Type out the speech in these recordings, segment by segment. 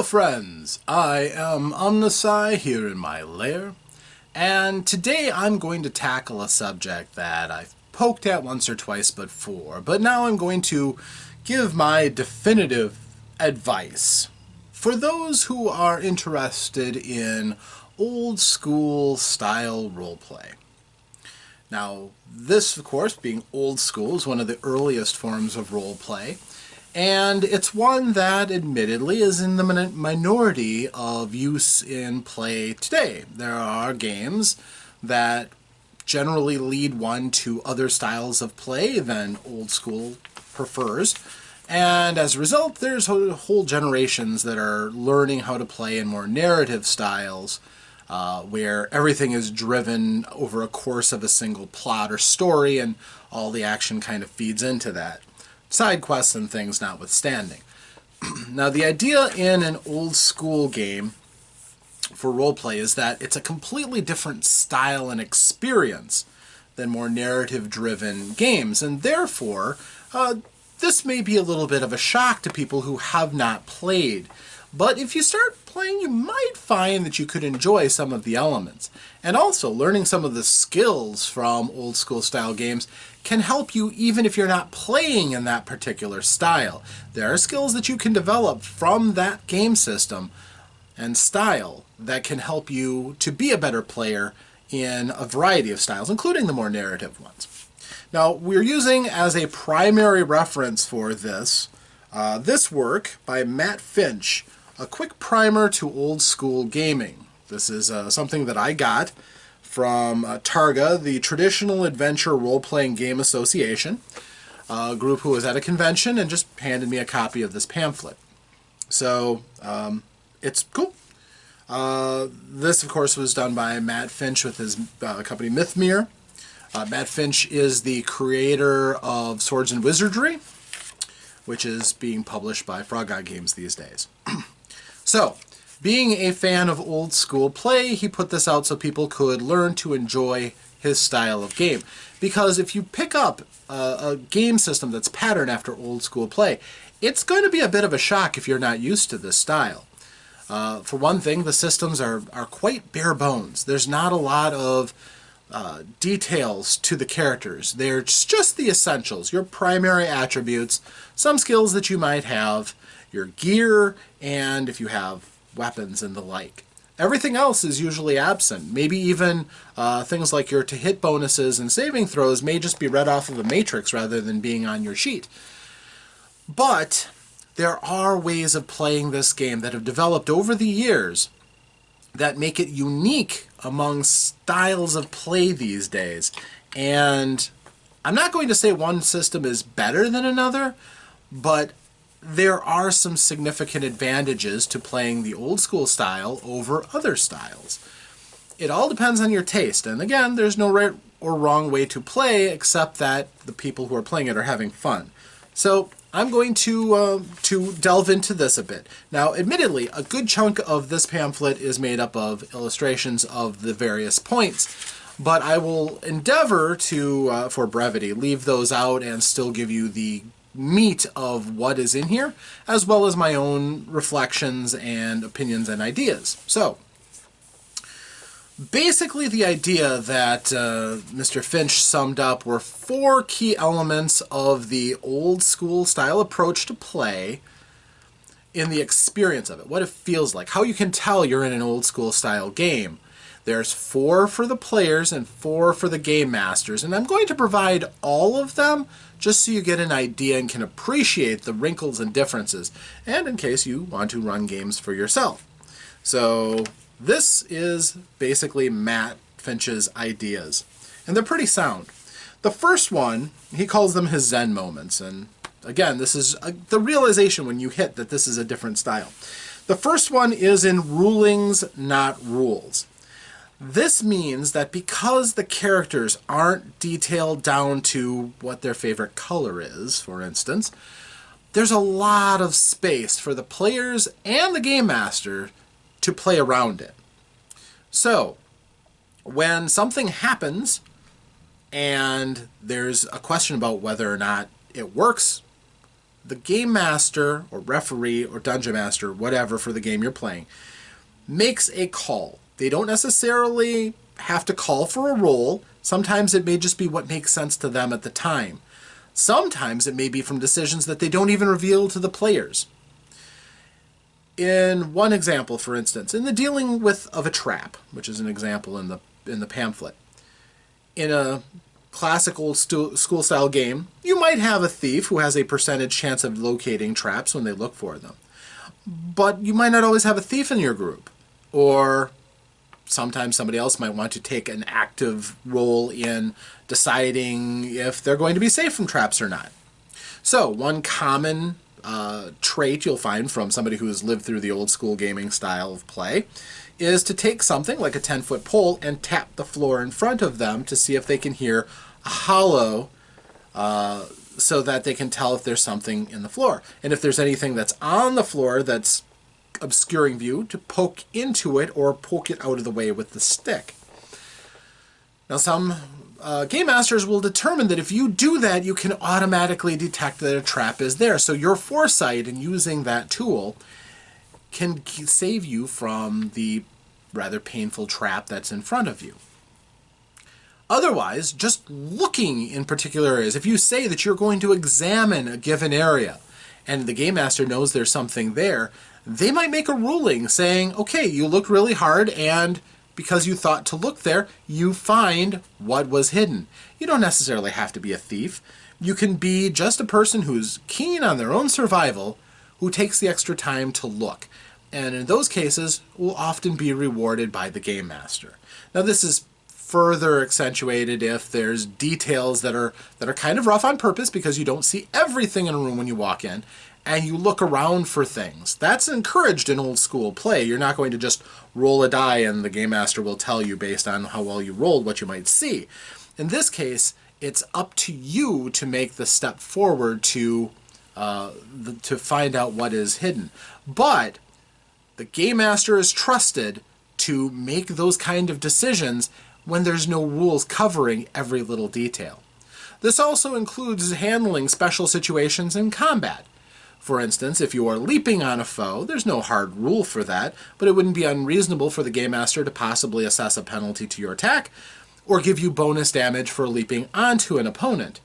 Hello friends, I am OmnusI here in my lair, and today I'm going to tackle a subject that I've poked at once or twice before, but now I'm going to give my definitive advice for those who are interested in old school style roleplay. Now, this, of course, being old school, is one of the earliest forms of roleplay, and it's one that, admittedly, is in the minority of use in play today. There are games that generally lead one to other styles of play than old school prefers, and as a result, there's whole generations that are learning how to play in more narrative styles, where everything is driven over a course of a single plot or story, and all the action kind of feeds into that. Side quests and things notwithstanding. Now, the idea in an old school game for roleplay is that it's a completely different style and experience than more narrative-driven games, and therefore, this may be a little bit of a shock to people who have not played. But if you start playing, you might find that you could enjoy some of the elements. And also, learning some of the skills from old school style games can help you even if you're not playing in that particular style. There are skills that you can develop from that game system and style that can help you to be a better player in a variety of styles, including the more narrative ones. Now, we're using as a primary reference for this work by Matt Finch, A Quick Primer to Old School Gaming. This is something that I got from Targa, the Traditional Adventure Role-Playing Game Association, a group who was at a convention and just handed me a copy of this pamphlet. So, it's cool. This, of course, was done by Matt Finch with his company Mythmere. Matt Finch is the creator of Swords and Wizardry, which is being published by Frog God Games these days. So, being a fan of old school play, he put this out so people could learn to enjoy his style of game. Because if you pick up a game system that's patterned after old school play, it's going to be a bit of a shock if you're not used to this style. For one thing, the systems are quite bare bones. There's not a lot of details to the characters. They're just the essentials, your primary attributes, some skills that you might have, your gear, and if you have weapons and the like. Everything else is usually absent. Maybe even things like your to-hit bonuses and saving throws may just be read off of a matrix rather than being on your sheet. But there are ways of playing this game that have developed over the years that make it unique among styles of play these days. And I'm not going to say one system is better than another, but there are some significant advantages to playing the old school style over other styles. It all depends on your taste, and again, there's no right or wrong way to play except that the people who are playing it are having fun. So I'm going to delve into this a bit. Now, admittedly, a good chunk of this pamphlet is made up of illustrations of the various points, but I will endeavor to, for brevity, leave those out and still give you the meat of what is in here, as well as my own reflections and opinions and ideas. So, basically the idea that Mr. Finch summed up were 4 key elements of the old school style approach to play in the experience of it, what it feels like, how you can tell you're in an old school style game. There's 4 for the players and 4 for the game masters, and I'm going to provide all of them just so you get an idea and can appreciate the wrinkles and differences, and in case you want to run games for yourself. So this is basically Matt Finch's ideas, and they're pretty sound. The first one, he calls them his Zen moments, and again, this is the realization when you hit that this is a different style. The first one is in rulings, not rules. This means that because the characters aren't detailed down to what their favorite color is, for instance, there's a lot of space for the players and the game master to play around it. So, when something happens and there's a question about whether or not it works the game master or referee or dungeon master, whatever for the game you're playing, makes a call. They don't necessarily have to call for a roll. Sometimes it may just be what makes sense to them at the time. Sometimes it may be from decisions that they don't even reveal to the players. In one example, for instance, in the dealing with of a trap, which is an example in the pamphlet, in a classic old school-style game, you might have a thief who has a percentage chance of locating traps when they look for them. But you might not always have a thief in your group. Or sometimes somebody else might want to take an active role in deciding if they're going to be safe from traps or not. So one common trait you'll find from somebody who has lived through the old school gaming style of play is to take something like a 10-foot pole and tap the floor in front of them to see if they can hear a hollow so that they can tell if there's something in the floor. And if there's anything that's on the floor that's obscuring view, to poke into it or poke it out of the way with the stick. Now some game masters will determine that if you do that, you can automatically detect that a trap is there. So your foresight in using that tool can save you from the rather painful trap that's in front of you. Otherwise, just looking in particular areas, if you say that you're going to examine a given area and the game master knows there's something there, they might make a ruling saying, okay, you looked really hard and because you thought to look there, you find what was hidden. You don't necessarily have to be a thief. You can be just a person who's keen on their own survival who takes the extra time to look. And in those cases, will often be rewarded by the game master. Now this is further accentuated if there's details that are kind of rough on purpose because you don't see everything in a room when you walk in, and you look around for things. That's encouraged in old school play. You're not going to just roll a die and the game master will tell you based on how well you rolled what you might see. In this case, it's up to you to make the step forward to find out what is hidden. But the game master is trusted to make those kind of decisions when there's no rules covering every little detail. This also includes handling special situations in combat. For instance, if you are leaping on a foe, there's no hard rule for that, but it wouldn't be unreasonable for the game master to possibly assess a penalty to your attack or give you bonus damage for leaping onto an opponent.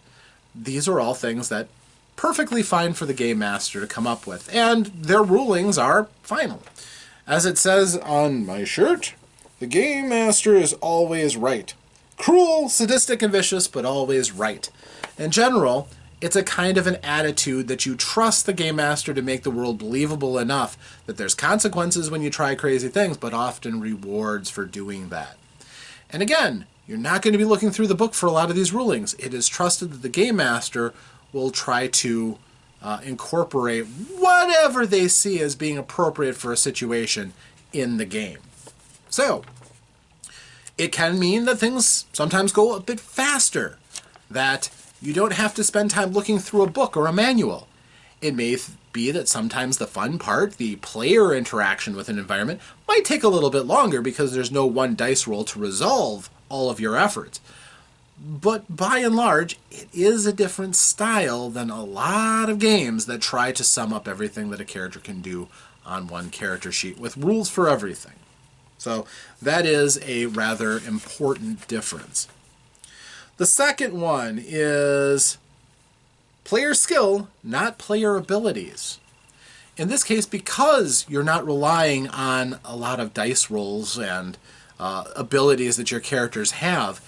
These are all things that perfectly fine for the game master to come up with, and their rulings are final. As it says on my shirt, the game master is always right. Cruel, sadistic, and vicious, but always right. In general, it's a kind of an attitude that you trust the game master to make the world believable enough that there's consequences when you try crazy things, but often rewards for doing that. And again, you're not going to be looking through the book for a lot of these rulings. It is trusted that the game master will try to incorporate whatever they see as being appropriate for a situation in the game. So, it can mean that things sometimes go a bit faster, that you don't have to spend time looking through a book or a manual. It may be that sometimes the fun part, the player interaction with an environment, might take a little bit longer because there's no one dice roll to resolve all of your efforts. But by and large, it is a different style than a lot of games that try to sum up everything that a character can do on one character sheet with rules for everything. So that is a rather important difference. The second one is player skill, not player abilities. In this case, because you're not relying on a lot of dice rolls and abilities that your characters have,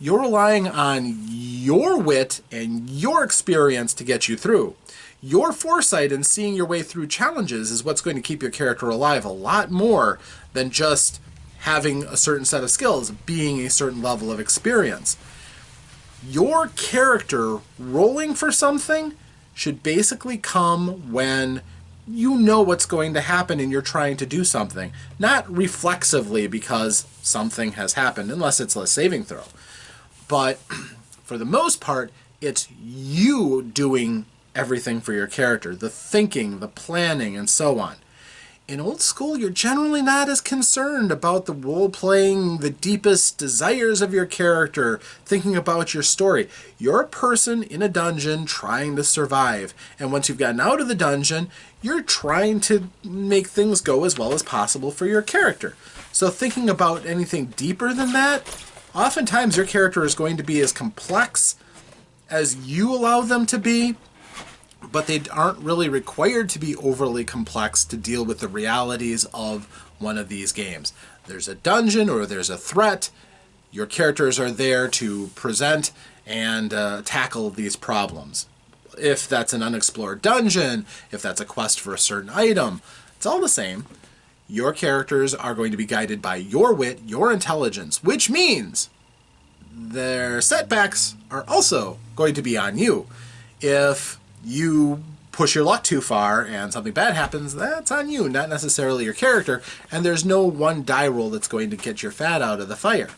you're relying on your wit and your experience to get you through. Your foresight in seeing your way through challenges is what's going to keep your character alive a lot more than just having a certain set of skills, being a certain level of experience. Your character rolling for something should basically come when you know what's going to happen and you're trying to do something. Not reflexively because something has happened, unless it's a saving throw. But for the most part, it's you doing everything for your character. The thinking, the planning, and so on. in old school, you're generally not as concerned about the role-playing, the deepest desires of your character, thinking about your story. You're a person in a dungeon trying to survive. And once you've gotten out of the dungeon, you're trying to make things go as well as possible for your character. So thinking about anything deeper than that, oftentimes your character is going to be as complex as you allow them to be, but they aren't really required to be overly complex to deal with the realities of one of these games. There's a dungeon or there's a threat. Your characters are there to present and tackle these problems. If that's an unexplored dungeon, if that's a quest for a certain item, it's all the same. Your characters are going to be guided by your wit, your intelligence, which means their setbacks are also going to be on you. If you push your luck too far and something bad happens, that's on you, not necessarily your character, and there's no one die roll that's going to get your fat out of the fire.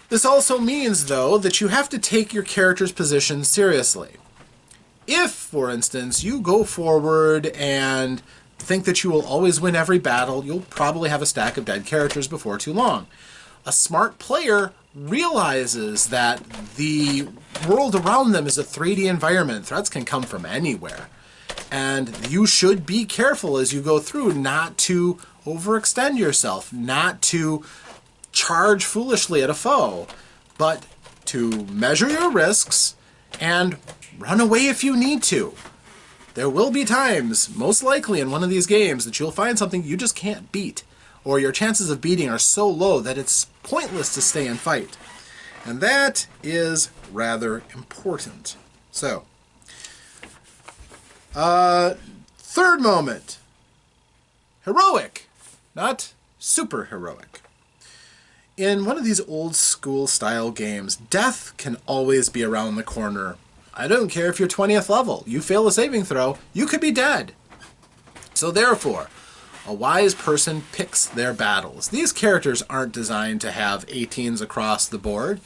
This also means, though, that you have to take your character's position seriously. If, for instance, you go forward and think that you will always win every battle, you'll probably have a stack of dead characters before too long. A smart player realizes that the world around them is a 3D environment. Threats can come from anywhere. And you should be careful as you go through not to overextend yourself, not to charge foolishly at a foe, but to measure your risks and run away if you need to. There will be times, most likely in one of these games, that you'll find something you just can't beat, or your chances of beating are so low that it's pointless to stay and fight. And that is rather important. So, third moment. Heroic, not super heroic. In one of these old school style games, death can always be around the corner. I don't care if you're 20th level. You fail a saving throw, you could be dead. So therefore, a wise person picks their battles. These characters aren't designed to have 18s across the board.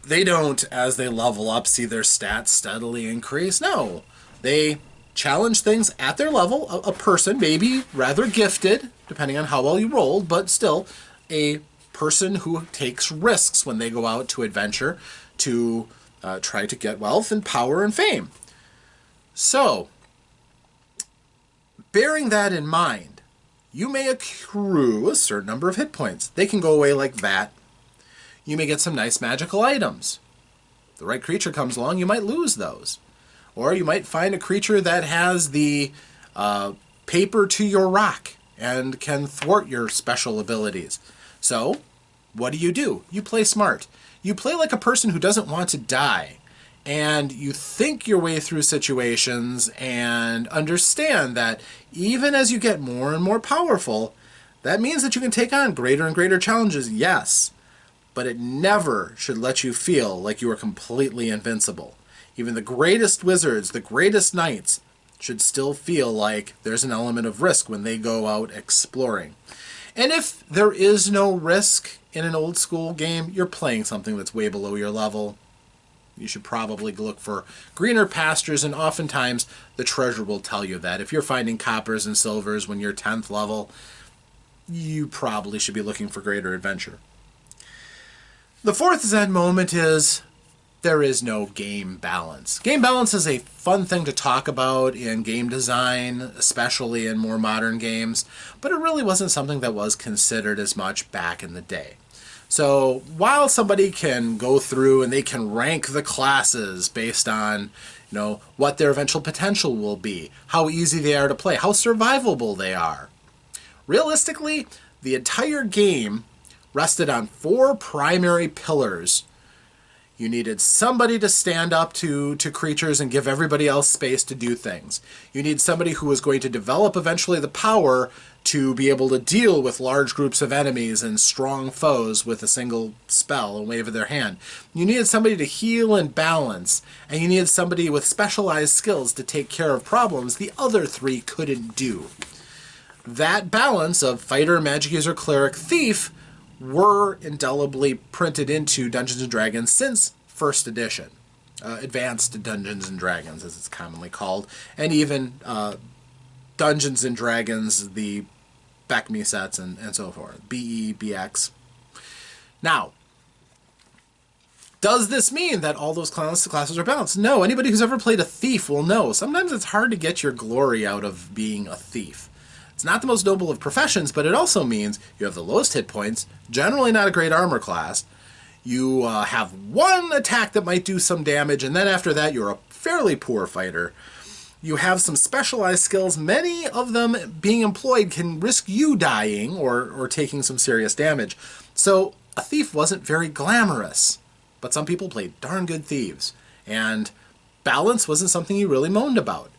They don't, as they level up, see their stats steadily increase. No, they challenge things at their level. A person, maybe rather gifted, depending on how well you rolled, but still a person who takes risks when they go out to adventure to try to get wealth and power and fame. So, bearing that in mind, you may accrue a certain number of hit points. They can go away like that. You may get some nice magical items. If the right creature comes along, you might lose those. Or you might find a creature that has the paper to your rock and can thwart your special abilities. So, what do? You play smart. You play like a person who doesn't want to die. And you think your way through situations and understand that even as you get more and more powerful, that means that you can take on greater and greater challenges, yes. But it never should let you feel like you are completely invincible. Even the greatest wizards, the greatest knights, should still feel like there's an element of risk when they go out exploring. And if there is no risk in an old school game, you're playing something that's way below your level. You should probably look for greener pastures, and oftentimes the treasure will tell you that. If you're finding coppers and silvers when you're 10th level, you probably should be looking for greater adventure. The fourth Zen moment is there is no game balance. Game balance is a fun thing to talk about in game design, especially in more modern games, but it really wasn't something that was considered as much back in the day. So while somebody can go through and they can rank the classes based on, what their eventual potential will be, how easy they are to play, how survivable they are, realistically, the entire game rested on 4 primary pillars. You needed somebody to stand up to creatures and give everybody else space to do things. You need somebody who was going to develop eventually the power to be able to deal with large groups of enemies and strong foes with a single spell, a wave of their hand. You needed somebody to heal and balance, and you needed somebody with specialized skills to take care of problems the other 3 couldn't do. That balance of fighter, magic user, cleric, thief were indelibly printed into Dungeons & Dragons since 1st edition. Advanced Dungeons & Dragons, as it's commonly called, and even Dungeons and Dragons, the BECME sets, and so forth. BE, BX. Now, does this mean that all those classes are balanced? No. Anybody who's ever played a thief will know. Sometimes it's hard to get your glory out of being a thief. It's not the most noble of professions, but it also means you have the lowest hit points, generally not a great armor class. You have one attack that might do some damage, and then after that you're a fairly poor fighter. You have some specialized skills. Many of them being employed can risk you dying or taking some serious damage. So a thief wasn't very glamorous, but some people played darn good thieves. And balance wasn't something you really moaned about.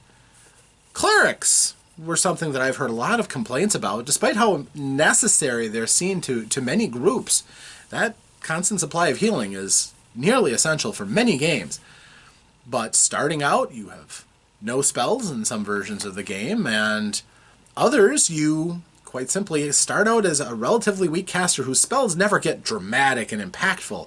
Clerics were something that I've heard a lot of complaints about, despite how necessary they're seen to many groups. That constant supply of healing is nearly essential for many games. But starting out, you have no spells in some versions of the game, and others, you quite simply start out as a relatively weak caster whose spells never get dramatic and impactful.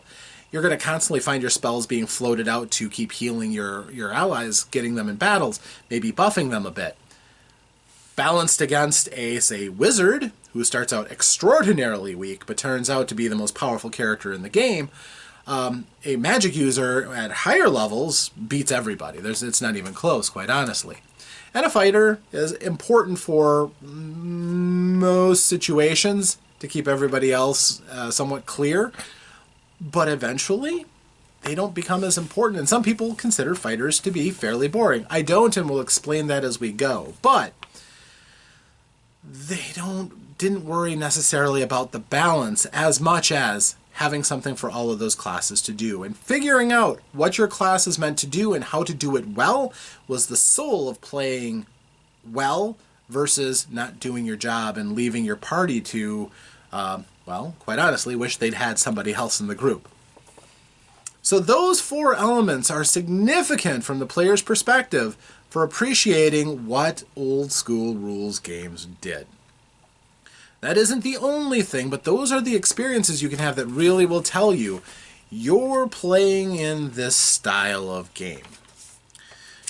You're going to constantly find your spells being floated out to keep healing your allies, getting them in battles, maybe buffing them a bit. Balanced against a, say, wizard, who starts out extraordinarily weak, but turns out to be the most powerful character in the game, a magic user at higher levels beats everybody. It's not even close, quite honestly. And a fighter is important for most situations to keep everybody else somewhat clear, but eventually they don't become as important, and some people consider fighters to be fairly boring. I don't, and we'll explain that as we go, but they didn't worry necessarily about the balance as much as having something for all of those classes to do. And figuring out what your class is meant to do and how to do it well was the soul of playing well versus not doing your job and leaving your party to, well, quite honestly, wish they'd had somebody else in the group. So those four elements are significant from the player's perspective for appreciating what old school rules games did. That isn't the only thing, but those are the experiences you can have that really will tell you you're playing in this style of game.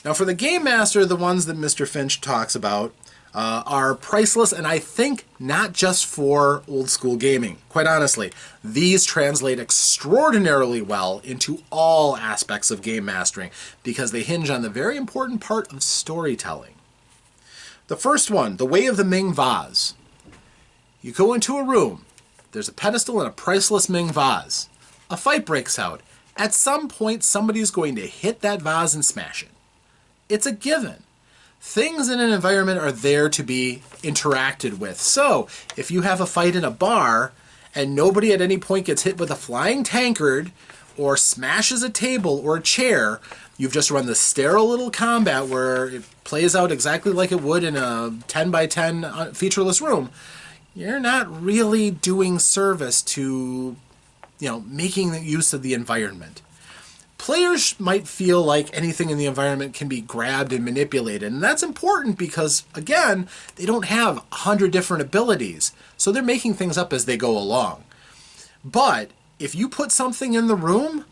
Now for the Game Master, the ones that Mr. Finch talks about are priceless, and I think not just for old school gaming. Quite honestly, these translate extraordinarily well into all aspects of game mastering because they hinge on the very important part of storytelling. The first one, The Way of the Ming Vase. You go into a room, there's a pedestal and a priceless Ming vase. A fight breaks out. At some point, somebody's going to hit that vase and smash it. It's a given. Things in an environment are there to be interacted with. So, if you have a fight in a bar and nobody at any point gets hit with a flying tankard or smashes a table or a chair, you've just run the sterile little combat where it plays out exactly like it would in a 10 by 10 featureless room. You're not really doing service to, making use of the environment. Players might feel like anything in the environment can be grabbed and manipulated, and that's important because, again, they don't have 100 different abilities, so they're making things up as they go along. But if you put something in the room,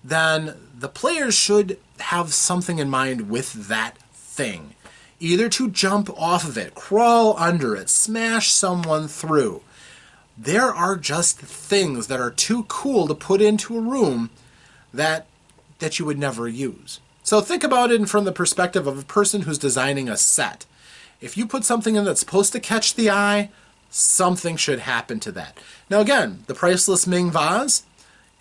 then the players should have something in mind with that thing. Either to jump off of it, crawl under it, smash someone through. There are just things that are too cool to put into a room that you would never use. So think about it from the perspective of a person who's designing a set. If you put something in that's supposed to catch the eye, something should happen to that. Now again, the priceless Ming vase,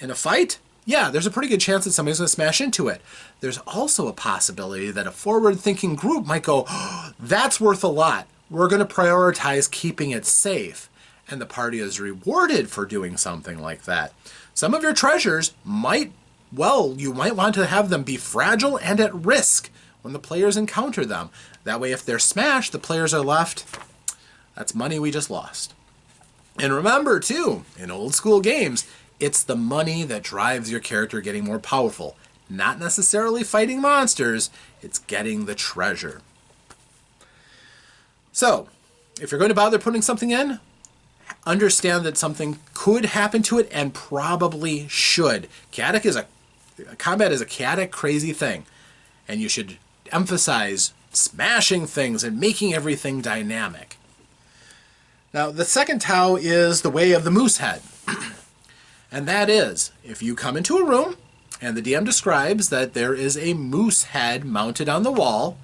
in a fight, yeah, there's a pretty good chance that somebody's going to smash into it. There's also a possibility that a forward-thinking group might go, oh, that's worth a lot. We're going to prioritize keeping it safe. And the party is rewarded for doing something like that. Some of your treasures you might want to have them be fragile and at risk when the players encounter them. That way, if they're smashed, the players are left. That's money we just lost. And remember, too, in old school games, it's the money that drives your character getting more powerful. Not necessarily fighting monsters, it's getting the treasure. So, if you're going to bother putting something in, understand that something could happen to it and probably should. Combat is a chaotic, crazy thing, and you should emphasize smashing things and making everything dynamic. Now, the second Tao is the way of the moose head. And that is, if you come into a room and the DM describes that there is a moose head mounted on the wall,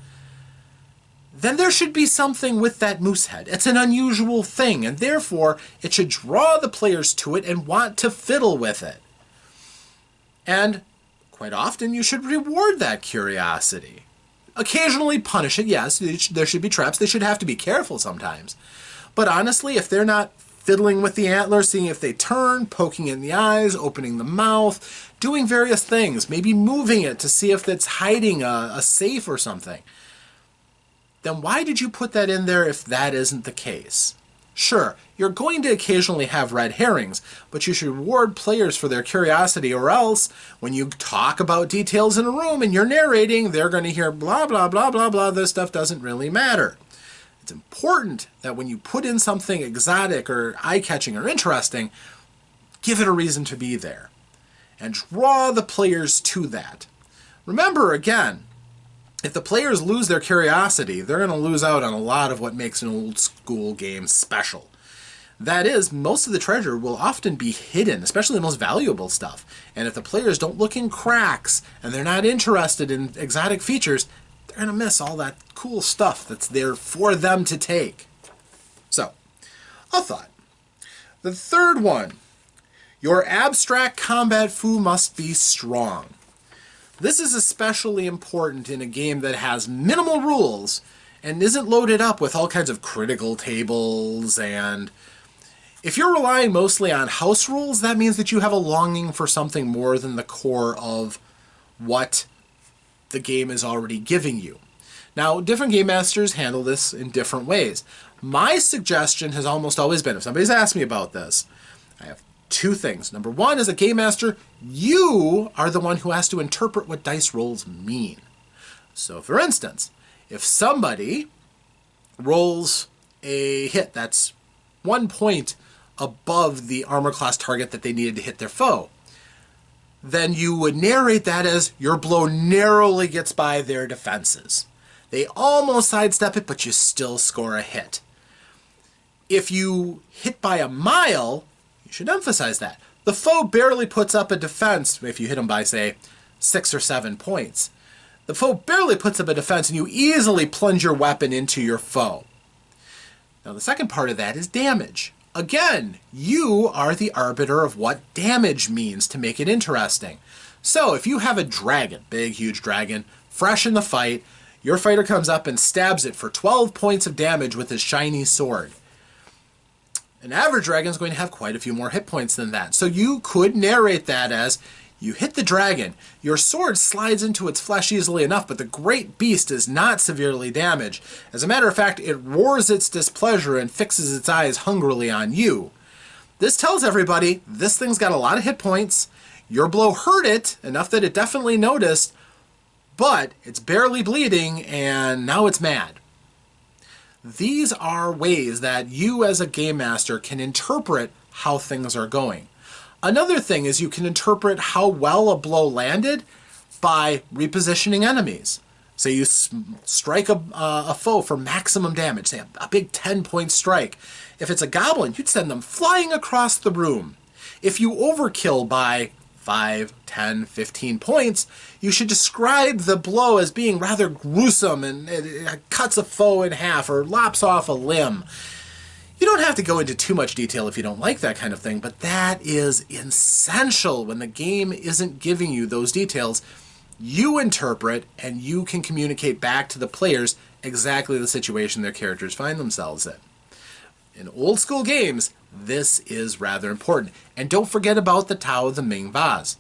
then there should be something with that moose head. It's an unusual thing, and therefore it should draw the players to it and want to fiddle with it. And quite often you should reward that curiosity. Occasionally punish it, yes, there should be traps. They should have to be careful sometimes. But honestly, if they're not fiddling with the antler, seeing if they turn, poking in the eyes, opening the mouth, doing various things, maybe moving it to see if it's hiding a safe or something, then why did you put that in there if that isn't the case? Sure, you're going to occasionally have red herrings, but you should reward players for their curiosity, or else when you talk about details in a room and you're narrating, they're going to hear blah, blah, blah, blah, blah. This stuff doesn't really matter. It's important that when you put in something exotic or eye-catching or interesting, give it a reason to be there and draw the players to that. Remember, again, if the players lose their curiosity, they're going to lose out on a lot of what makes an old school game special. That is, most of the treasure will often be hidden, especially the most valuable stuff. And if the players don't look in cracks and they're not interested in exotic features, they're going to miss all that cool stuff that's there for them to take. So, a thought. The third one, your abstract combat foo must be strong. This is especially important in a game that has minimal rules and isn't loaded up with all kinds of critical tables. And if you're relying mostly on house rules, that means that you have a longing for something more than the core of what the game is already giving you. Now, different game masters handle this in different ways. My suggestion has almost always been, if somebody's asked me about this, I have two things. Number one, as a game master, you are the one who has to interpret what dice rolls mean. So, for instance, if somebody rolls a hit that's 1 point above the armor class target that they needed to hit their foe, then you would narrate that as your blow narrowly gets by their defenses. They almost sidestep it, but you still score a hit. If you hit by a mile, you should emphasize that. The foe barely puts up a defense if you hit them by, say, 6 or 7 points. The foe barely puts up a defense, and you easily plunge your weapon into your foe. Now, the second part of that is damage. Again, you are the arbiter of what damage means to make it interesting. So, if you have a dragon, big, huge dragon, fresh in the fight, your fighter comes up and stabs it for 12 points of damage with his shiny sword. An average dragon is going to have quite a few more hit points than that. So you could narrate that as, you hit the dragon, your sword slides into its flesh easily enough, but the great beast is not severely damaged. As a matter of fact, it roars its displeasure and fixes its eyes hungrily on you. This tells everybody, this thing's got a lot of hit points, your blow hurt it, enough that it definitely noticed, but it's barely bleeding, and now it's mad. These are ways that you as a game master can interpret how things are going. Another thing is you can interpret how well a blow landed by repositioning enemies. So you strike a foe for maximum damage, say a big 10-point strike. If it's a goblin, you'd send them flying across the room. If you overkill by 5, 10, 15 points, you should describe the blow as being rather gruesome and it cuts a foe in half or lops off a limb. You don't have to go into too much detail if you don't like that kind of thing, but that is essential when the game isn't giving you those details. You interpret and you can communicate back to the players exactly the situation their characters find themselves in. In old school games, this is rather important. And don't forget about the Tao of the Ming vase.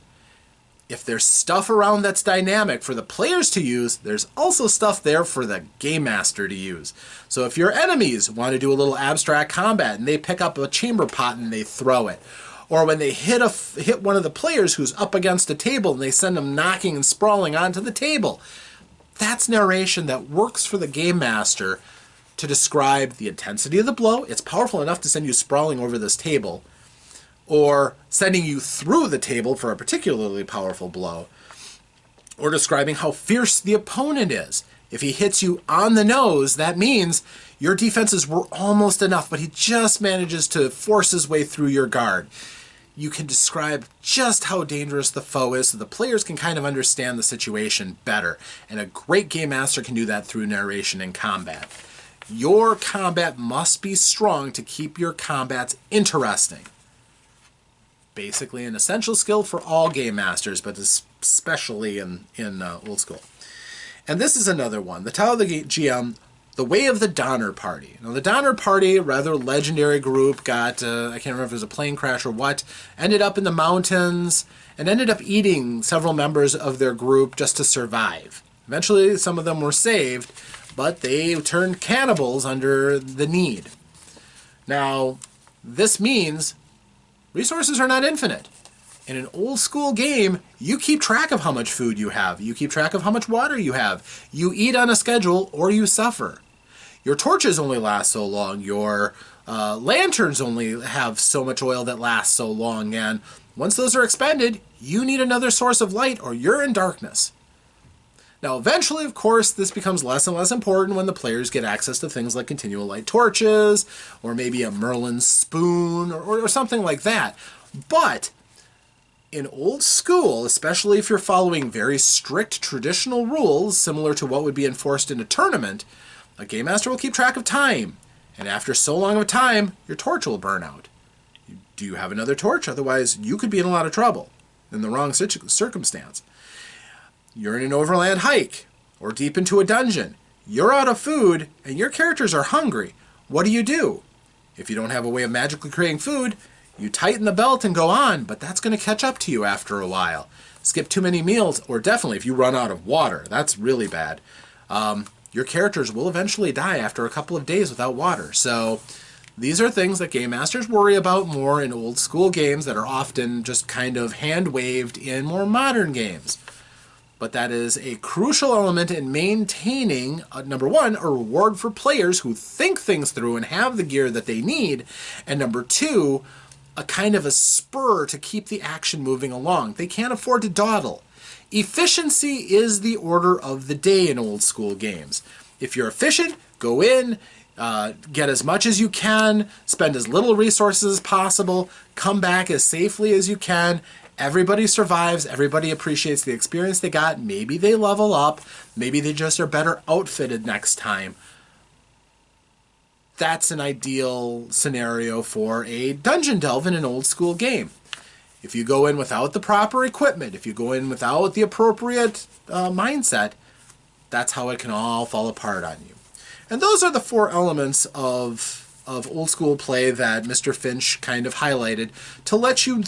If there's stuff around that's dynamic for the players to use, there's also stuff there for the game master to use. So if your enemies want to do a little abstract combat and they pick up a chamber pot and they throw it, or when they hit one of the players who's up against a table and they send them knocking and sprawling onto the table, that's narration that works for the game master to describe the intensity of the blow. It's powerful enough to send you sprawling over this table, or sending you through the table for a particularly powerful blow, or describing how fierce the opponent is. If he hits you on the nose, that means your defenses were almost enough, but he just manages to force his way through your guard. You can describe just how dangerous the foe is so the players can kind of understand the situation better. And a great game master can do that through narration and combat. Your combat must be strong to keep your combats interesting. Basically an essential skill for all game masters, but especially in old school. And this is another one. The title of the GM, The Way of the Donner Party. Now, the Donner Party, a rather legendary group, got, I can't remember if it was a plane crash or what, ended up in the mountains and ended up eating several members of their group just to survive. Eventually, some of them were saved, but they turned cannibals under the need. Now, this means resources are not infinite. In an old school game, you keep track of how much food you have. You keep track of how much water you have. You eat on a schedule or you suffer. Your torches only last so long. Your lanterns only have so much oil that lasts so long. And once those are expended, you need another source of light or you're in darkness. Now, eventually, of course, this becomes less and less important when the players get access to things like continual light torches or maybe a Merlin spoon or something like that. But in old school, especially if you're following very strict traditional rules, similar to what would be enforced in a tournament, a game master will keep track of time. And after so long of a time, your torch will burn out. Do you have another torch? Otherwise, you could be in a lot of trouble in the wrong circumstance. You're in an overland hike or deep into a dungeon. You're out of food and your characters are hungry. What do? If you don't have a way of magically creating food, you tighten the belt and go on, but that's going to catch up to you after a while. Skip too many meals, or definitely if you run out of water, that's really bad. Your characters will eventually die after a couple of days without water. So these are things that game masters worry about more in old school games that are often just kind of hand-waved in more modern games. But that is a crucial element in maintaining, number one, a reward for players who think things through and have the gear that they need, and number two, a kind of a spur to keep the action moving along. They can't afford to dawdle. Efficiency is the order of the day in old school games. If you're efficient, go in, get as much as you can, spend as little resources as possible, come back as safely as you can. Everybody survives, everybody appreciates the experience they got, maybe they level up, maybe they just are better outfitted next time. That's an ideal scenario for a dungeon delve in an old school game. If you go in without the proper equipment, if you go in without the appropriate mindset, that's how it can all fall apart on you. And those are the four elements of old school play that Mr. Finch kind of highlighted to let you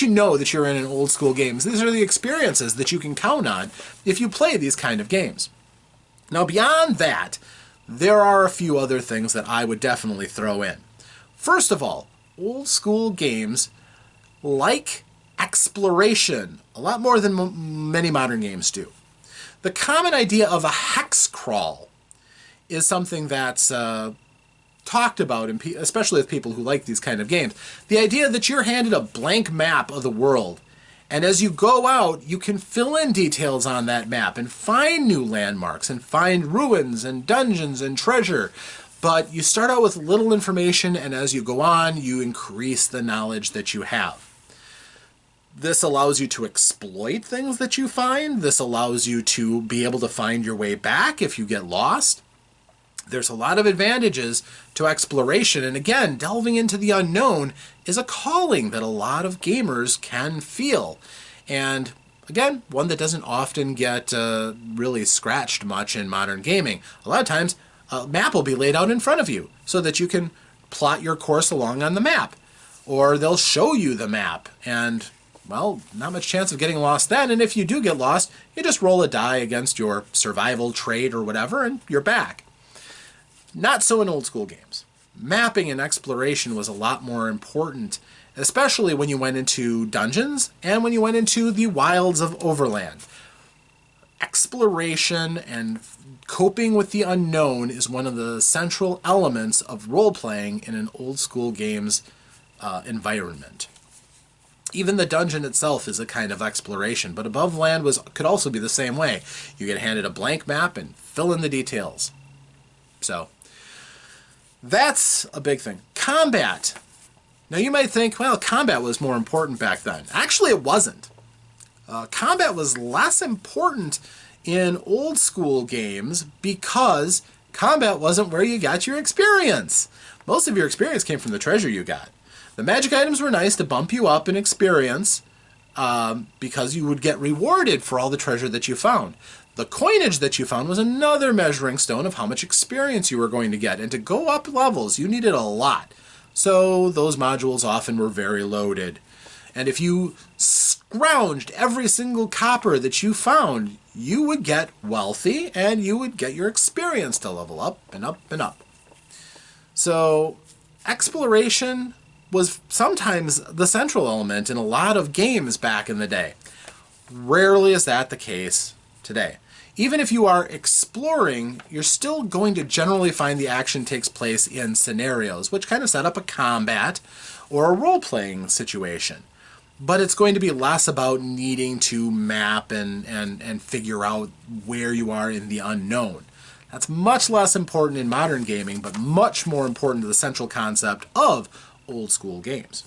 know that you're in an old school game. These are the experiences that you can count on if you play these kind of games. Now, beyond that, there are a few other things that I would definitely throw in. First of all, old school games like exploration a lot more than many modern games do. The common idea of a hex crawl is something that's talked about, especially with people who like these kind of games. The idea that you're handed a blank map of the world, and as you go out, you can fill in details on that map and find new landmarks and find ruins and dungeons and treasure. But you start out with little information, and as you go on, you increase the knowledge that you have. This allows you to exploit things that you find. This allows you to be able to find your way back if you get lost. There's a lot of advantages to exploration, and again, delving into the unknown is a calling that a lot of gamers can feel. And again, one that doesn't often get really scratched much in modern gaming. A lot of times, a map will be laid out in front of you so that you can plot your course along on the map. Or they'll show you the map, and well, not much chance of getting lost then, and if you do get lost, you just roll a die against your survival trait or whatever, and you're back. Not so in old school games. Mapping and exploration was a lot more important, especially when you went into dungeons and when you went into the wilds of Overland. Exploration and coping with the unknown is one of the central elements of role-playing in an old school game's environment. Even the dungeon itself is a kind of exploration, but above land could also be the same way. You get handed a blank map and fill in the details. So that's a big thing. Combat. Now you might think, well, combat was more important back then. Actually, it wasn't. Combat was less important in old school games because combat wasn't where you got your experience. Most of your experience came from the treasure you got. The magic items were nice to bump you up in experience because you would get rewarded for all the treasure that you found. The coinage that you found was another measuring stone of how much experience you were going to get. And to go up levels, you needed a lot. So those modules often were very loaded. And if you scrounged every single copper that you found, you would get wealthy and you would get your experience to level up and up and up. So exploration was sometimes the central element in a lot of games back in the day. Rarely is that the case today. Even if you are exploring, you're still going to generally find the action takes place in scenarios, which kind of set up a combat or a role-playing situation. But it's going to be less about needing to map and figure out where you are in the unknown. That's much less important in modern gaming, but much more important to the central concept of old school games.